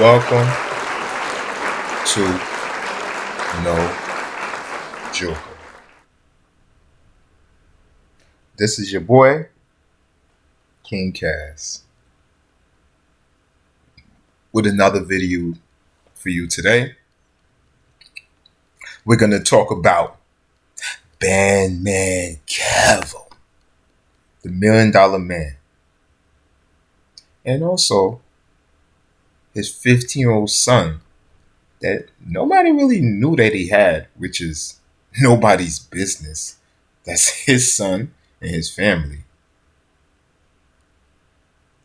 Welcome to No Joker. This is your boy, King Cass, with another video for you today. We're going to talk about Bandman Kevo, the $1 Million Man, and also his 15-year-old son that nobody really knew that he had, which is nobody's business. That's his son and his family.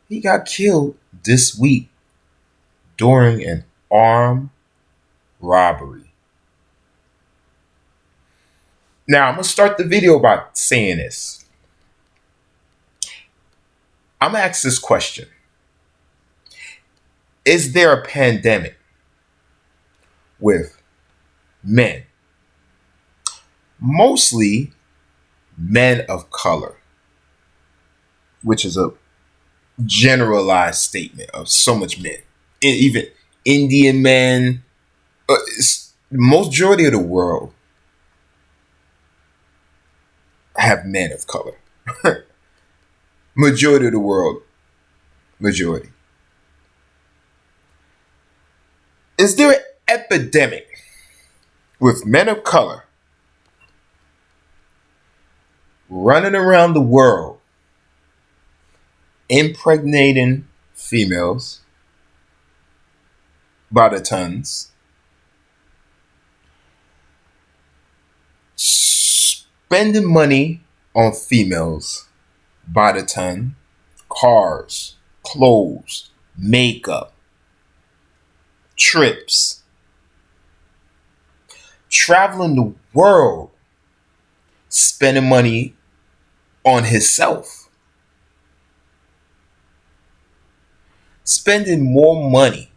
He got killed this week during an armed robbery. Now, I'm going to start the video by saying this. I'm going to ask this question. Is there a pandemic with men, mostly men of color, which is a generalized statement of so much men, even Indian men, majority of the world have men of color. Majority of the world, majority. Is there an epidemic with men of color running around the world impregnating females by the tons, spending money on females by the ton, cars, clothes, makeup, trips, traveling the world, spending money on himself, spending more money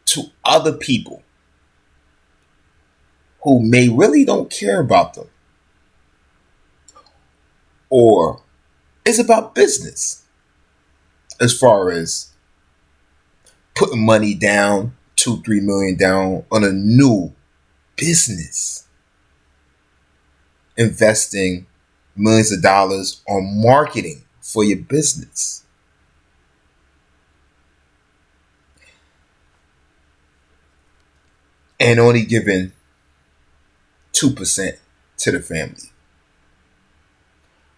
to other people who may really don't care about them, or it's about business as far as putting money down, 2-3 million down on a new business, investing millions of dollars on marketing for your business. And only giving 2% to the family,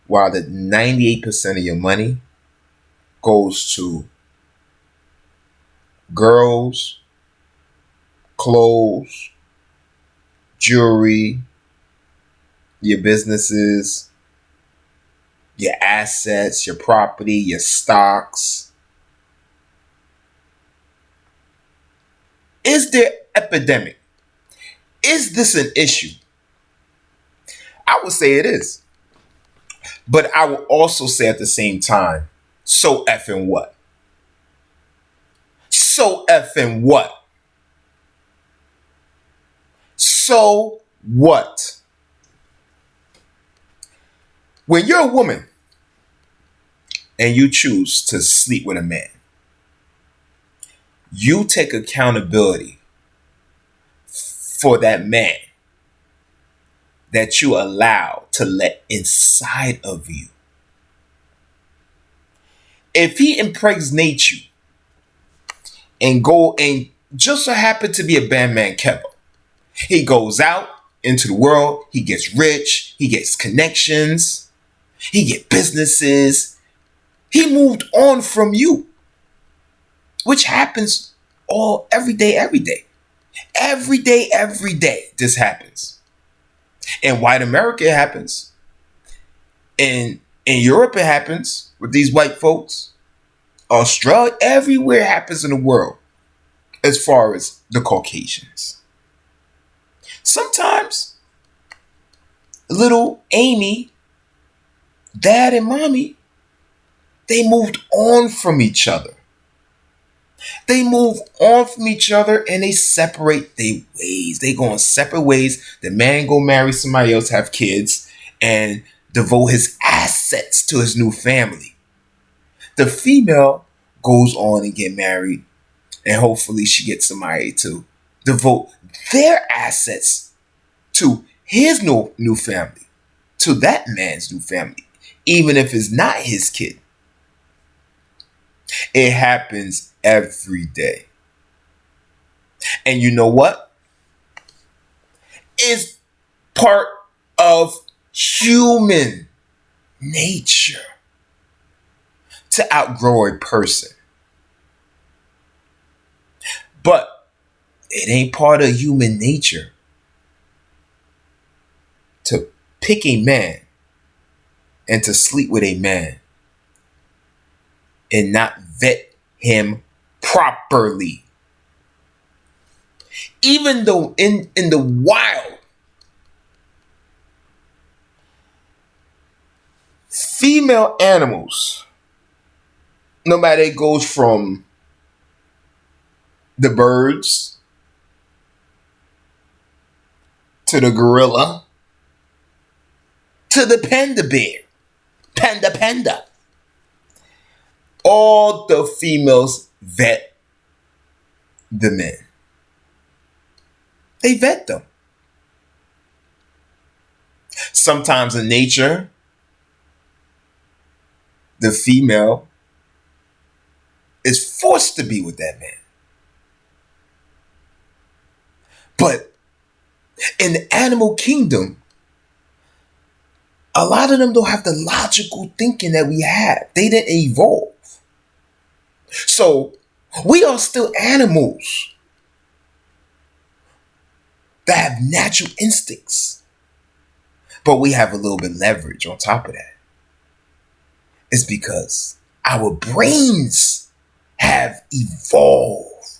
while the 98% of your money goes to girls, clothes, jewelry, your businesses, your assets, your property, your stocks. Is there epidemic? Is this an issue? I would say it is. But I will also say at the same time, so effing what? So effing what? So what? When you're a woman and you choose to sleep with a man, you take accountability for that man that you allow to let inside of you. If he impregnates you and just so happen to be a Bandman Kevo, he goes out into the world, he gets rich, he gets connections, he gets businesses, he moved on from you, which happens every day. Every day this happens. In white America it happens. In Europe it happens with these white folks. Australia, everywhere it happens in the world as far as the Caucasians. Sometimes little Amy, dad and mommy, they moved on from each other. They move on from each other and they separate their ways. They go on separate ways. The man go marry somebody else, have kids, and devote his assets to his new family. The female goes on and get married, and hopefully she gets somebody to devote their assets to his new family, to that man's new family, even if it's not his kid. It happens every day. And you know what? It's part of human nature to outgrow a person. But it ain't part of human nature to pick a man and to sleep with a man and not vet him properly. Even though in the wild, female animals, no matter it goes from the birds to the gorilla to the panda bear, panda. All the females vet the men. They vet them. Sometimes in nature, the female is forced to be with that man. But in the animal kingdom, a lot of them don't have the logical thinking that we have. They didn't evolve. So we are still animals that have natural instincts. But we have a little bit of leverage on top of that. It's because our brains have evolved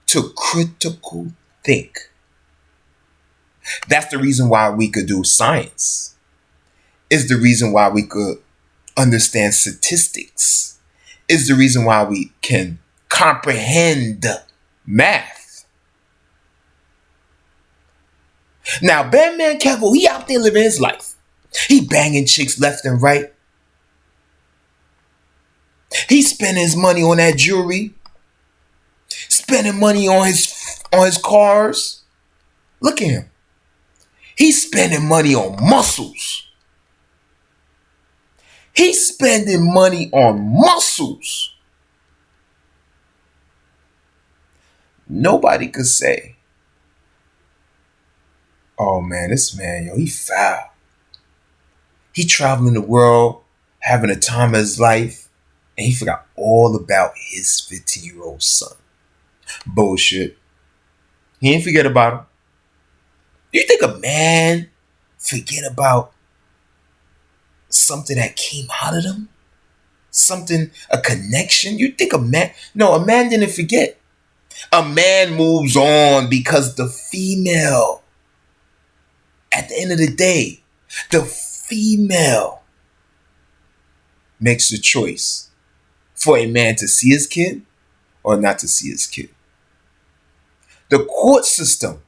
to critical think. That's the reason why we could do science. It's the reason why we could understand statistics. It's the reason why we can comprehend math. Now, Bandman Kevo, he out there living his life. He banging chicks left and right. He spending his money on that jewelry. Spending money on his cars. Look at him. He's spending money on muscles. He's spending money on muscles. Nobody could say, oh man, this man, he foul. He traveling the world, having a time of his life, and he forgot all about his 15-year-old son. Bullshit. He didn't forget about him. Do you think a man forget about something that came out of them? Something, a connection? You think a man... No, a man didn't forget. A man moves on because the female, at the end of the day, the female makes the choice for a man to see his kid or not to see his kid. The court system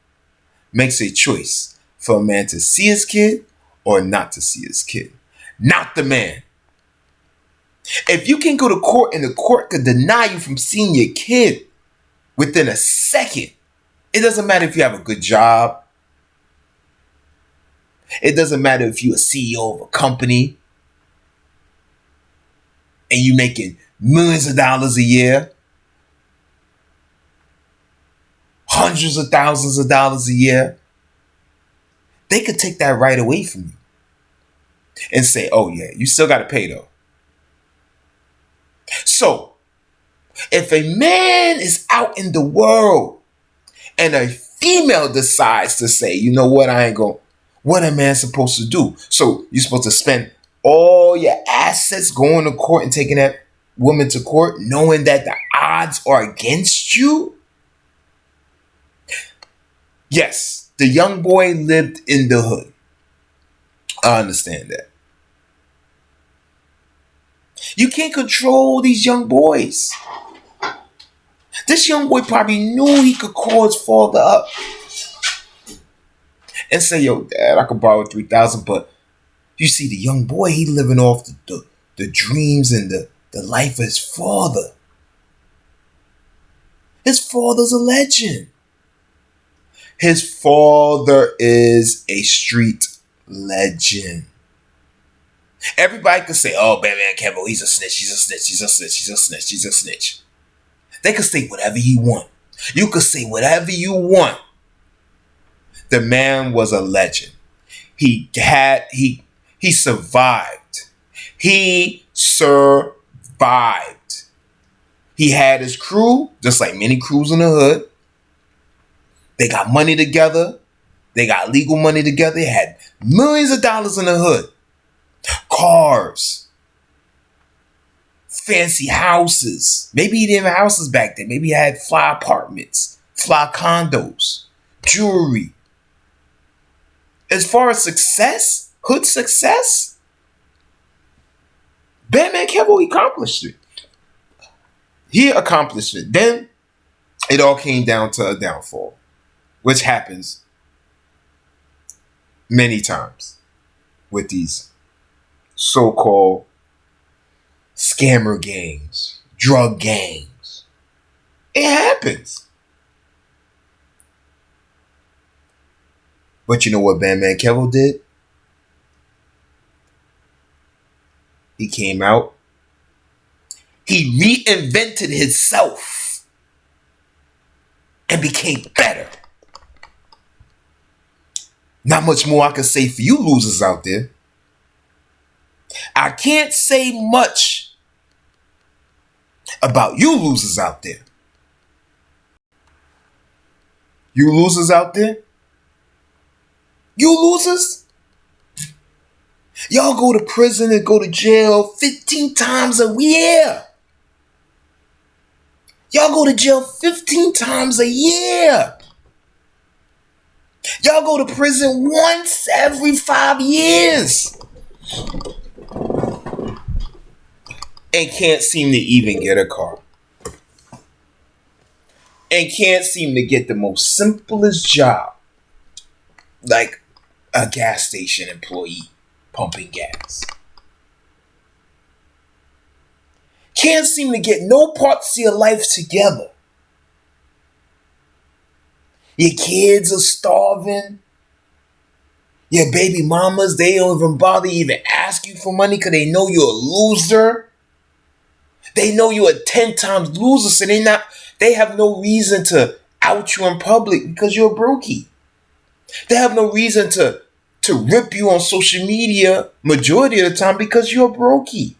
makes a choice for a man to see his kid or not to see his kid. Not the man. If you can go to court and the court could deny you from seeing your kid within a second, it doesn't matter if you have a good job. It doesn't matter if you're a CEO of a company and you're making millions of dollars a year, hundreds of thousands of dollars a year. They could take that right away from you and say, oh yeah, you still got to pay though. So if a man is out in the world and a female decides to say, you know what, what a man supposed to do? So you're supposed to spend all your assets going to court and taking that woman to court, knowing that the odds are against you? Yes, the young boy lived in the hood. I understand that. You can't control these young boys. This young boy probably knew he could call his father up and say, yo, Dad, I could borrow 3,000, but you see the young boy, he living off the dreams and the life of his father. His father's a legend. His father is a street legend. Everybody could say, oh, Bandman Kevo, he's a snitch, he's a snitch, he's a snitch, he's a snitch, he's a snitch. They could say whatever you want. You could say whatever you want. The man was a legend. He survived. He survived. He had his crew, just like many crews in the hood. They got money together. They got legal money together. They had millions of dollars in the hood. Cars. Fancy houses. Maybe he didn't have houses back then. Maybe he had fly apartments, fly condos, jewelry. As far as success, hood success, Bandman Kevo accomplished it. He accomplished it. Then it all came down to a downfall, which happens many times with these so-called scammer gangs, drug gangs. It happens. But you know what Bandman Kevo did? He came out. He reinvented himself and became better. Not much more I can say for you losers out there. I can't say much about you losers out there. You losers out there? You losers? Y'all go to prison and go to jail 15 times a year. Y'all go to jail 15 times a year. Y'all go to prison once every 5 years. And can't seem to even get a car. And can't seem to get the most simplest job. Like a gas station employee pumping gas. Can't seem to get no parts of your life together. Your kids are starving. Your baby mamas, they don't even bother even ask you for money because they know you're a loser. They know you're a 10 times loser, so they have no reason to out you in public because you're a brokey. They have no reason to rip you on social media majority of the time because you're a brokey.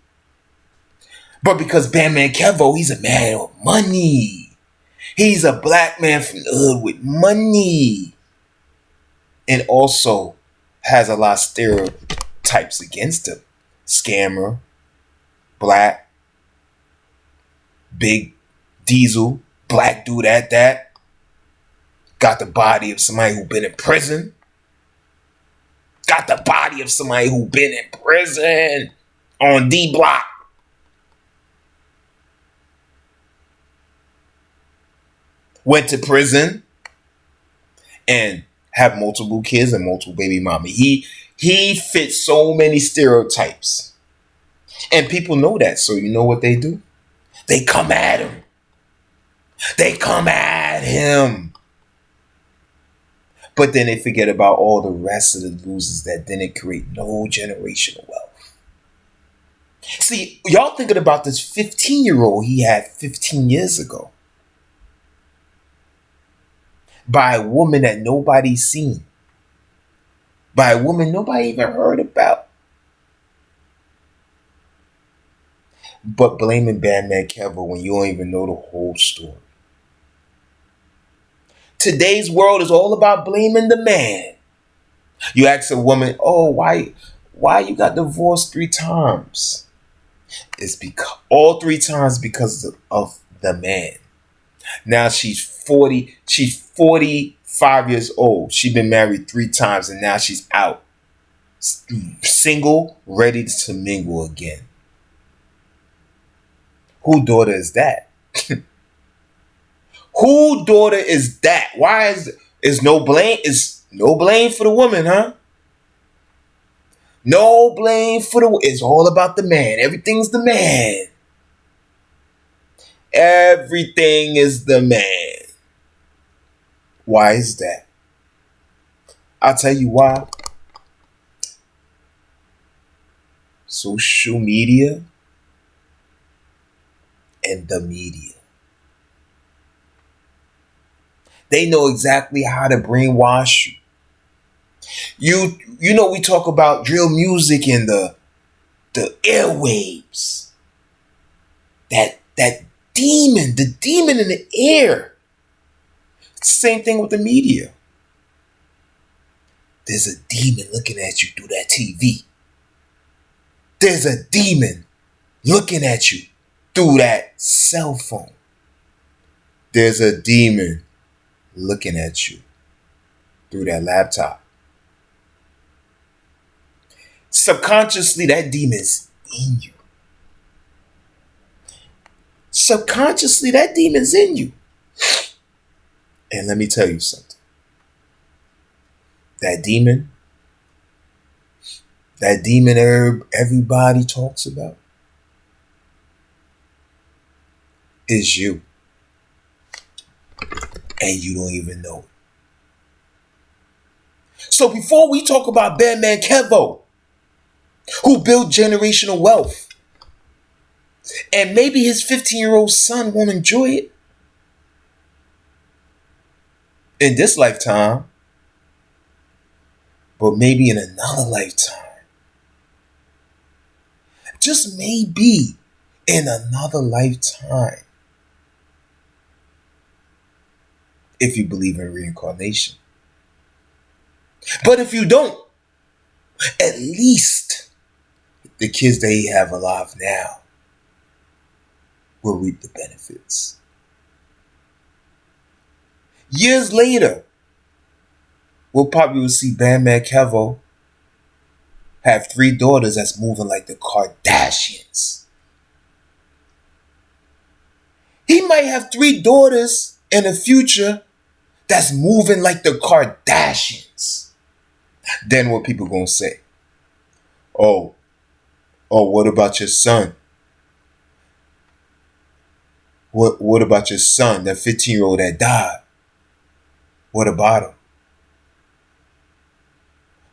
But because Bandman Kevo, he's a man with money. He's a black man from the hood with money. And also has a lot of stereotypes against him. Scammer, black, big diesel, black dude at that. Got the body of somebody who been in prison. Got the body of somebody who been in prison on D Block. Went to prison and have multiple kids and multiple baby mama. He fits so many stereotypes. And people know that. So you know what they do? They come at him. They come at him. But then they forget about all the rest of the losers that didn't create no generational wealth. See, y'all thinking about this 15-year-old he had 15 years ago. By a woman that nobody's seen. By a woman nobody even heard about. But blaming Bandman Kevo when you don't even know the whole story. Today's world is all about blaming the man. You ask a woman, oh, why you got divorced 3 times? It's because all 3 times because of the man. Now she's 40. She's 45 years old. She's been married 3 times and now she's out. Single, ready to mingle again. Whose daughter is that? Whose daughter is that? Why is no blame? Is no blame for the woman, huh? No blame for the. It's all about the man. Everything's the man. Everything is the man. Why is that? I'll tell you why. Social media and the media. They know exactly how to brainwash you. You know, we talk about drill music and the airwaves. That demon, the demon in the air. Same thing with the media. There's a demon looking at you through that TV. There's a demon looking at you through that cell phone. There's a demon looking at you through that laptop. Subconsciously, that demon's in you. Subconsciously, that demon's in you. And let me tell you something. That demon everybody talks about is you. And you don't even know it. So before we talk about Bandman Kevo, who built generational wealth, and maybe his 15-year-old son won't enjoy it in this lifetime, but maybe in another lifetime. Just maybe in another lifetime. If you believe in reincarnation. But if you don't, at least the kids they have alive now will reap the benefits. Years later, we'll probably see Bandman Kevo have 3 daughters that's moving like the Kardashians. He might have 3 daughters in the future that's moving like the Kardashians. Then what people gonna say? Oh, what about your son? What about your son, that 15-year-old that died? What about him?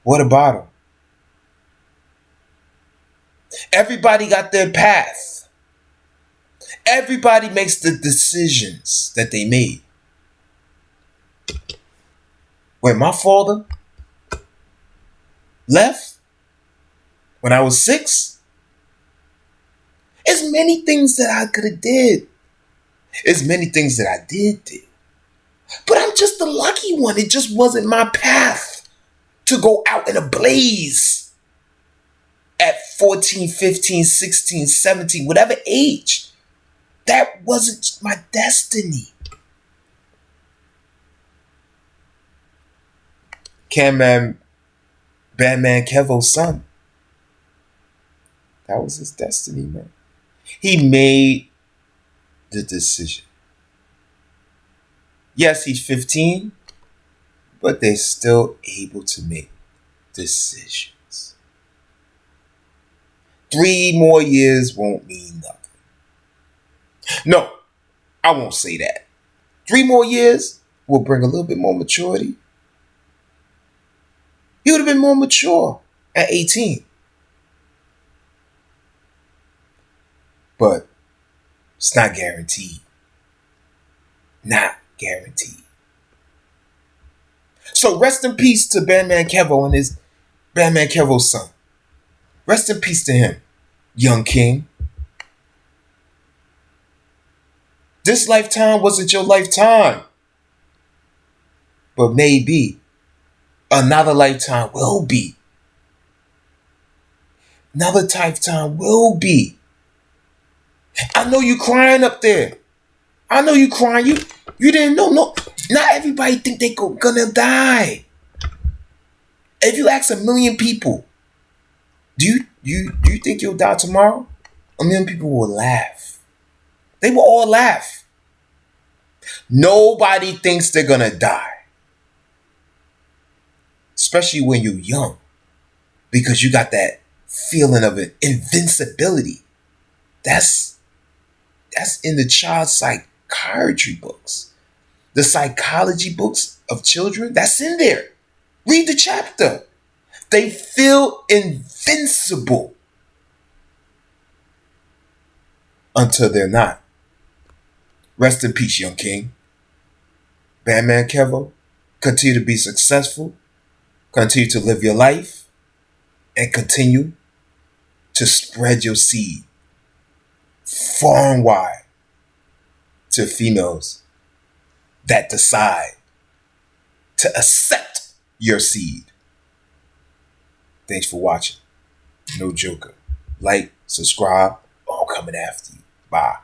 What about him? Everybody got their path. Everybody makes the decisions that they made. When my father left, when I was 6, there's many things that I could have did. There's many things that I did. But I'm just the lucky one. It just wasn't my path to go out in a blaze at 14, 15, 16, 17, whatever age. That wasn't my destiny. Bandman Kevo's son. That was his destiny, man. He made the decision. Yes, he's 15, but they're still able to make decisions. 3 more years won't mean nothing. No, I won't say that. 3 more years will bring a little bit more maturity. He would have been more mature at 18. But it's not guaranteed. Not guaranteed. So rest in peace to Bandman Kevo and his Bandman Kevo's son. Rest in peace to him, young king. This lifetime wasn't your lifetime. But maybe another lifetime will be. Another lifetime will be. I know you crying up there. I know you crying. You didn't know. No, not everybody think they gonna die. If you ask 1,000,000 people, do you think you'll die tomorrow? 1,000,000 people will laugh. They will all laugh. Nobody thinks they're gonna die. Especially when you're young. Because you got that feeling of invincibility. That's That's in the child psychiatry books. The psychology books of children, that's in there. Read the chapter. They feel invincible until they're not. Rest in peace, young king. Bandman Kevo, continue to be successful, continue to live your life, and continue to spread your seed far and wide to females that decide to accept your seed. Thanks for watching. No Joker. Like, subscribe, or I'm coming after you. Bye.